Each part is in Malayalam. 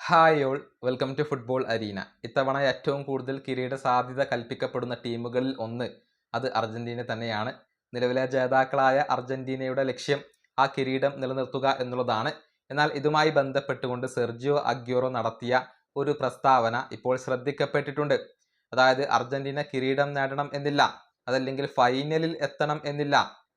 Hi all, welcome to football arena. ഇത്തവണ ഏറ്റവും കൂടുതൽ കിരീട സാധ്യത കൽപ്പിക്കപ്പെടുന്ന ടീമുകളിൽ ഒന്ന് അത് അർജന്റീന തന്നെയാണ്. നിലവിലെ ജേതാക്കളായ അർജന്റീനയുടെ ലക്ഷ്യം ആ കിരീടം നിലനിർത്തുക എന്നുള്ളതാണ്. എന്നാൽ ഇതുമായി ബന്ധപ്പെട്ടുകൊണ്ട് സെർജിയോ അഗ്യൂറോ നടത്തിയ ഒരു പ്രസ്താവന ഇപ്പോൾ ശ്രദ്ധിക്കപ്പെട്ടിട്ടുണ്ട്. അതായത് അർജന്റീന കിരീടം നേടണം എന്നില്ല, അതല്ലെങ്കിൽ ഫൈനലിൽ എത്തണം എന്നില്ല,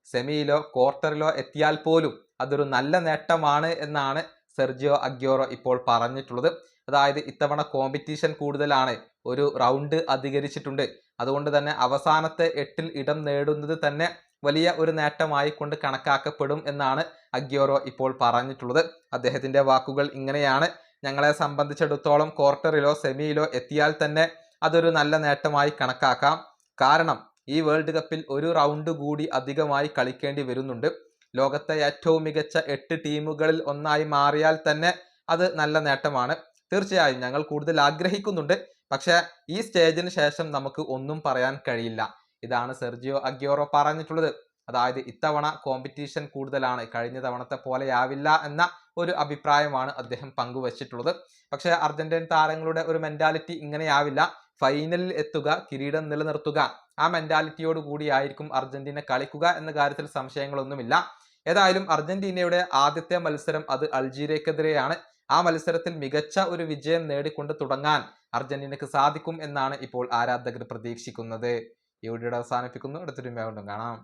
സെമിയിലോ ക്വാർട്ടറിലോ എത്തിയാൽ പോലും അതൊരു നല്ല നേട്ടമാണ് എന്നാണ് സെർജിയോ അഗ്യൂറോ ഇപ്പോൾ പറഞ്ഞിട്ടുള്ളത്. അതായത് ഇത്തവണ കോമ്പറ്റീഷൻ കൂടുതലാണ്, ഒരു റൗണ്ട് അധികരിച്ചിട്ടുണ്ട്. അതുകൊണ്ട് തന്നെ അവസാനത്തെ 8-ൽ ഇടം നേടുന്നത് തന്നെ വലിയ ഒരു നേട്ടമായി കൊണ്ട് കണക്കാക്കപ്പെടും എന്നാണ് അഗ്യൂറോ ഇപ്പോൾ പറഞ്ഞിട്ടുള്ളത്. അദ്ദേഹത്തിന്റെ വാക്കുകൾ ഇങ്ങനെയാണ്: ഞങ്ങളെ സംബന്ധിച്ചിടത്തോളം ക്വാർട്ടറിലോ സെമിയിലോ എത്തിയാൽ തന്നെ അതൊരു നല്ല നേട്ടമായി കണക്കാക്കാം. കാരണം ഈ വേൾഡ് കപ്പിൽ ഒരു റൗണ്ട് കൂടി അധികമായി കളിക്കേണ്ടി വരുന്നുണ്ട്. ലോകത്തെ ഏറ്റവും മികച്ച 8 ടീമുകളിൽ ഒന്നായി മാറിയാൽ തന്നെ അത് നല്ല നേട്ടമാണ്. തീർച്ചയായും ഞങ്ങൾ കൂടുതൽ ആഗ്രഹിക്കുന്നുണ്ട്, പക്ഷേ ഈ സ്റ്റേജിന് ശേഷം നമുക്ക് ഒന്നും പറയാൻ കഴിയില്ല. ഇതാണ് സെർജിയോ അഗ്യൂറോ പറഞ്ഞിട്ടുള്ളത്. അതായത് ഇത്തവണ കോമ്പറ്റീഷൻ കൂടുതലാണ്, കഴിഞ്ഞ തവണത്തെ പോലെയാവില്ല എന്ന ഒരു അഭിപ്രായമാണ് അദ്ദേഹം പങ്കുവച്ചിട്ടുള്ളത്. പക്ഷേ അർജന്റീൻ താരങ്ങളുടെ ഒരു മെന്റാലിറ്റി ഇങ്ങനെയാവില്ല. ഫൈനലിൽ എത്തുക, കിരീടം നിലനിർത്തുക, ആ മെന്റാലിറ്റിയോട് കൂടിയായിരിക്കും അർജന്റീന കളിക്കുക എന്ന കാര്യത്തിൽ സംശയങ്ങളൊന്നുമില്ല. ഏതായാലും അർജന്റീനയുടെ ആദ്യത്തെ മത്സരം അത് അൾജീരിയക്കെതിരെയാണ്. ആ മത്സരത്തിൽ മികച്ച ഒരു വിജയം നേടിക്കൊണ്ട് തുടങ്ങാൻ അർജന്റീനക്ക് സാധിക്കും എന്നാണ് ഇപ്പോൾ ആരാധകർ പ്രതീക്ഷിക്കുന്നത്. ഈ വീഡിയോ അവസാനിപ്പിക്കുന്നു. അടുത്തൊരു വീണ്ടും കാണാം.